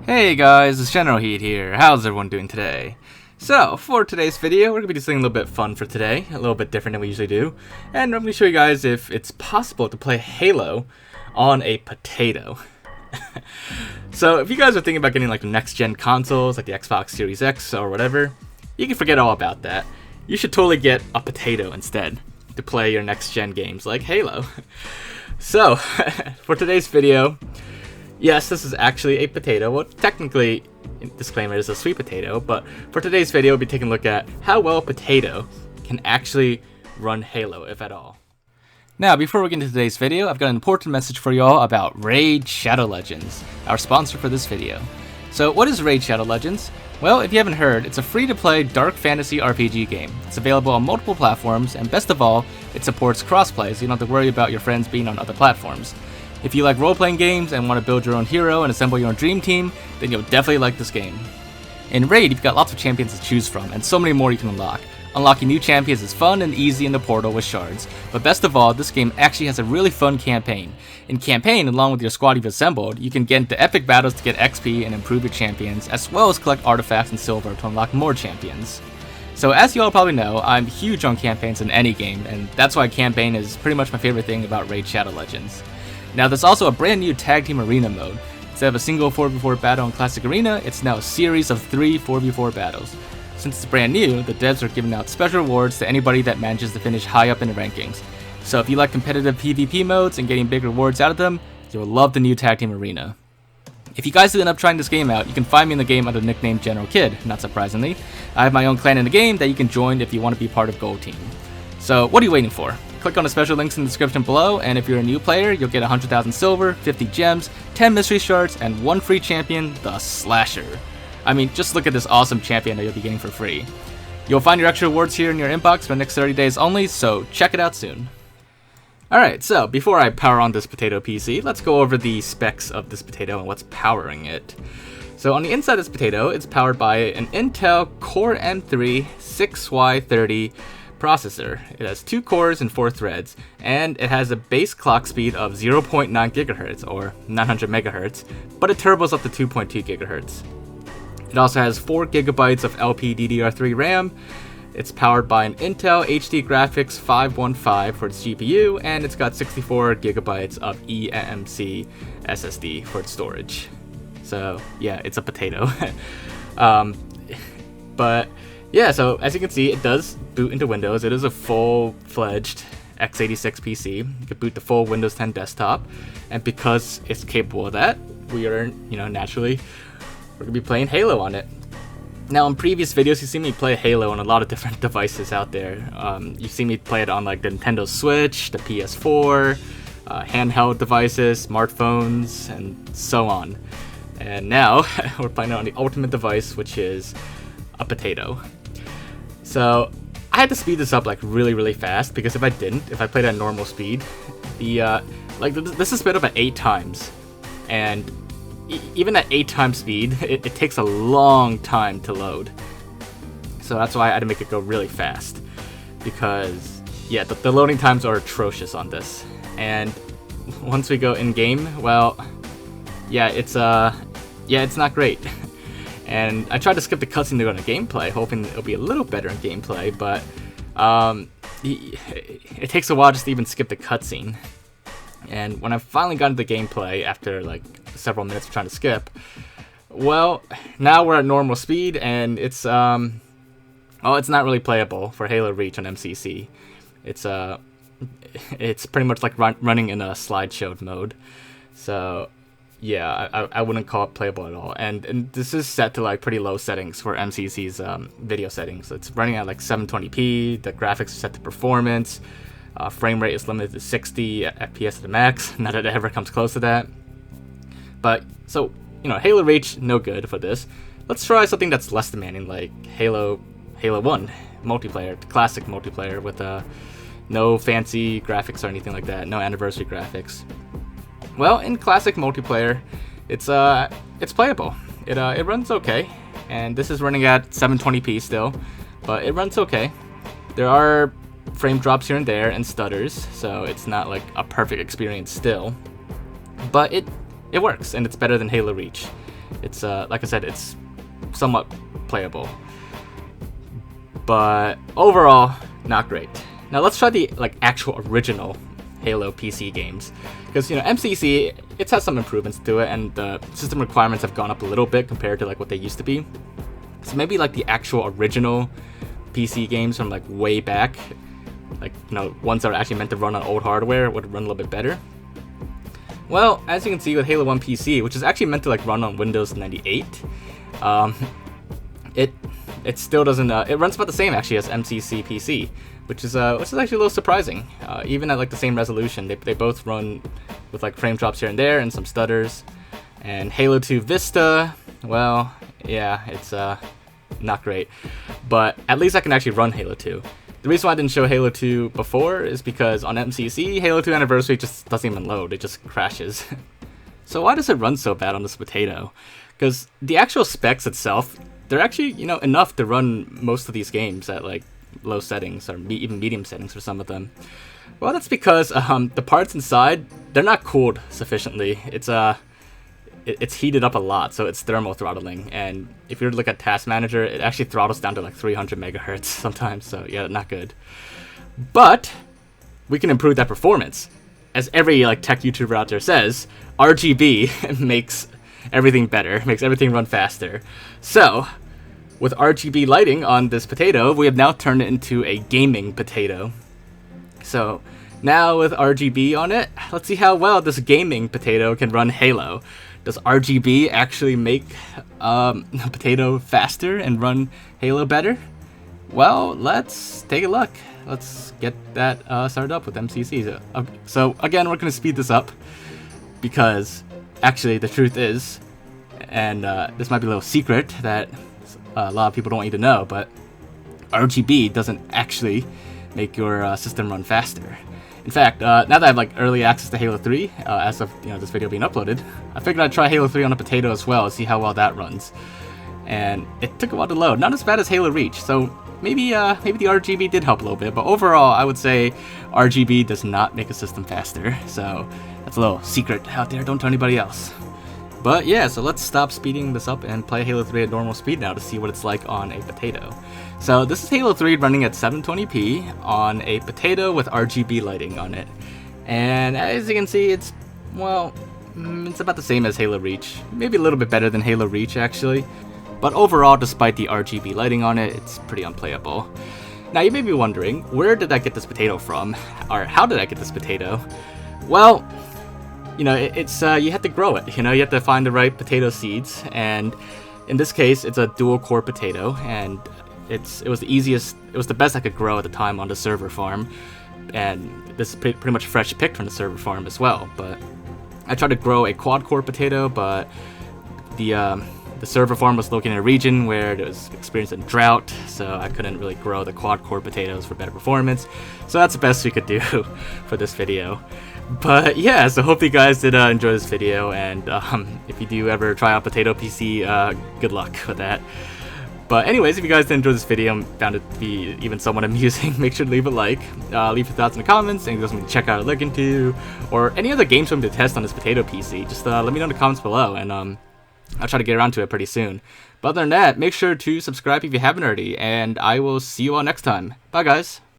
Hey guys, it's Generalkidd here. How's everyone doing today? So, for today's video, we're going to be doing something a little bit fun for today, a little bit different than we usually do, and I'm going to show you guys if it's possible to play Halo on a potato. So, if you guys are thinking about getting like next-gen consoles, like the Xbox Series X or whatever, you can forget all about that. You should totally get a potato instead to play your next-gen games like Halo. So, for today's video, yes, this is actually a potato. Well, technically, disclaimer, is a sweet potato, but for today's video, we'll be taking a look at how well a potato can actually run Halo, if at all. Now, before we get into today's video, I've got an important message for y'all about Raid Shadow Legends, our sponsor for this video. So, what is Raid Shadow Legends? Well, if you haven't heard, it's a free-to-play dark fantasy RPG game. It's available on multiple platforms, and best of all, it supports crossplay, so you don't have to worry about your friends being on other platforms. If you like role-playing games and want to build your own hero and assemble your own dream team, then you'll definitely like this game. In Raid, you've got lots of champions to choose from, and so many more you can unlock. Unlocking new champions is fun and easy in the portal with shards, but best of all, this game actually has a really fun campaign. In campaign, along with your squad you've assembled, you can get into epic battles to get XP and improve your champions, as well as collect artifacts and silver to unlock more champions. So as you all probably know, I'm huge on campaigns in any game, and that's why campaign is pretty much my favorite thing about Raid Shadow Legends. Now, there's also a brand new Tag Team Arena mode. Instead of a single 4v4 battle in Classic Arena, it's now a series of 3 4v4 battles. Since it's brand new, the devs are giving out special rewards to anybody that manages to finish high up in the rankings. So if you like competitive PvP modes and getting big rewards out of them, you'll love the new Tag Team Arena. If you guys do end up trying this game out, you can find me in the game under the nickname Generalkidd, not surprisingly. I have my own clan in the game that you can join if you want to be part of Gold Team. So what are you waiting for? Click on the special links in the description below, and if you're a new player, you'll get 100,000 silver, 50 gems, 10 mystery shards, and 1 free champion, the Slasher. I mean, just look at this awesome champion that you'll be getting for free. You'll find your extra rewards here in your inbox for the next 30 days only, so check it out soon. Alright, so before I power on this potato PC, let's go over the specs of this potato and what's powering it. So on the inside of this potato, it's powered by an Intel Core M3 6Y30 processor. It has 2 cores and 4 threads, and it has a base clock speed of 0.9 GHz or 900 MHz, but it turbos up to 2.2 GHz. It also has 4 GB of LPDDR3 RAM. It's powered by an Intel HD Graphics 515 for its GPU, and it's got 64 GB of eMMC SSD for its storage. So yeah, it's a potato. But yeah, so as you can see, it does boot into Windows. It is a full-fledged x86 PC. You can boot the full Windows 10 desktop, and because it's capable of that, we are, naturally, we're gonna be playing Halo on it. Now, in previous videos, you've seen me play Halo on a lot of different devices out there. You've seen me play it on like the Nintendo Switch, the PS4, handheld devices, smartphones, and so on. And now we're playing it on the ultimate device, which is a potato. So I had to speed this up like really fast, because if I played at normal speed, this is sped up at 8 times, and even at 8 times speed, it takes a long time to load. So that's why I had to make it go really fast, because yeah, the loading times are atrocious on this. And once we go in game, well, yeah, it's not great. And I tried to skip the cutscene to go to gameplay, hoping it'll be a little better in gameplay, but it takes a while just to even skip the cutscene. And when I finally got into the gameplay after like several minutes of trying to skip, well, now we're at normal speed, and it's not really playable for Halo Reach on MCC. It's pretty much like running in a slideshow mode. So yeah, I wouldn't call it playable at all. And this is set to like pretty low settings for MCC's video settings. It's running at like 720p. The graphics are set to performance. Frame rate is limited to 60 FPS at the max. Not that it ever comes close to that. But so Halo Reach, no good for this. Let's try something that's less demanding, like Halo 1 multiplayer, classic multiplayer with no fancy graphics or anything like that, no anniversary graphics. Well, in classic multiplayer, it's playable. It runs okay, and this is running at 720p still, but it runs okay. There are frame drops here and there and stutters, so it's not like a perfect experience still, but it works, and it's better than Halo Reach. It's like I said, it's somewhat playable, but overall not great. Now let's try the actual original Halo PC games, because MCC, it's had some improvements to it, and the system requirements have gone up a little bit compared to what they used to be. So maybe the actual original PC games from way back, ones that are actually meant to run on old hardware, would run a little bit better. Well, as you can see with Halo 1 PC, which is actually meant to run on Windows 98, it still doesn't. It runs about the same actually as MCC PC, which is actually a little surprising. Even at the same resolution, they both run with frame drops here and there and some stutters. And Halo 2 Vista, well, yeah, it's not great, but at least I can actually run Halo 2. The reason why I didn't show Halo 2 before is because on MCC, Halo 2 Anniversary just doesn't even load, it just crashes. So why does it run so bad on this potato? Because the actual specs itself, they're actually, enough to run most of these games at low settings, or even medium settings for some of them. Well, that's because the parts inside, they're not cooled sufficiently. It's heated up a lot, so it's thermal throttling, and if you were to look at Task Manager, it actually throttles down to 300 megahertz sometimes, so yeah, not good. But we can improve that performance. As every tech YouTuber out there says, RGB makes everything better, makes everything run faster. So with RGB lighting on this potato, we have now turned it into a gaming potato. So now with RGB on it, let's see how well this gaming potato can run Halo. Does RGB actually make a potato faster and run Halo better? Well, let's take a look. Let's get that started up with MCC. So again, we're going to speed this up because actually the truth is, and this might be a little secret that a lot of people don't want you to know, but RGB doesn't actually make your system run faster. In fact, now that I have early access to Halo 3, as of this video being uploaded, I figured I'd try Halo 3 on a potato as well, see how well that runs. And it took a while to load, not as bad as Halo Reach, so maybe the RGB did help a little bit, but overall I would say RGB does not make a system faster, so that's a little secret out there, don't tell anybody else. But yeah, so let's stop speeding this up and play Halo 3 at normal speed now to see what it's like on a potato. So this is Halo 3 running at 720p on a potato with RGB lighting on it. And as you can see, it's, well, it's about the same as Halo Reach. Maybe a little bit better than Halo Reach actually. But overall, despite the RGB lighting on it, it's pretty unplayable. Now you may be wondering, where did I get this potato from? Or how did I get this potato? Well, it's you have to grow it. You have to find the right potato seeds, and in this case, it's a dual core potato, and it was the best I could grow at the time on the server farm, and this is pretty much fresh picked from the server farm as well. But I tried to grow a quad core potato, but the server farm was located in a region where it was experiencing drought, so I couldn't really grow the quad core potatoes for better performance. So that's the best we could do for this video. But yeah, so hope you guys did enjoy this video, and if you do ever try out Potato PC, good luck with that. But anyways, if you guys did enjoy this video and found it to be even somewhat amusing, make sure to leave a like, leave your thoughts in the comments, and something to check out or look into, or any other games for me to test on this Potato PC, just let me know in the comments below, and I'll try to get around to it pretty soon. But other than that, make sure to subscribe if you haven't already, and I will see you all next time. Bye guys!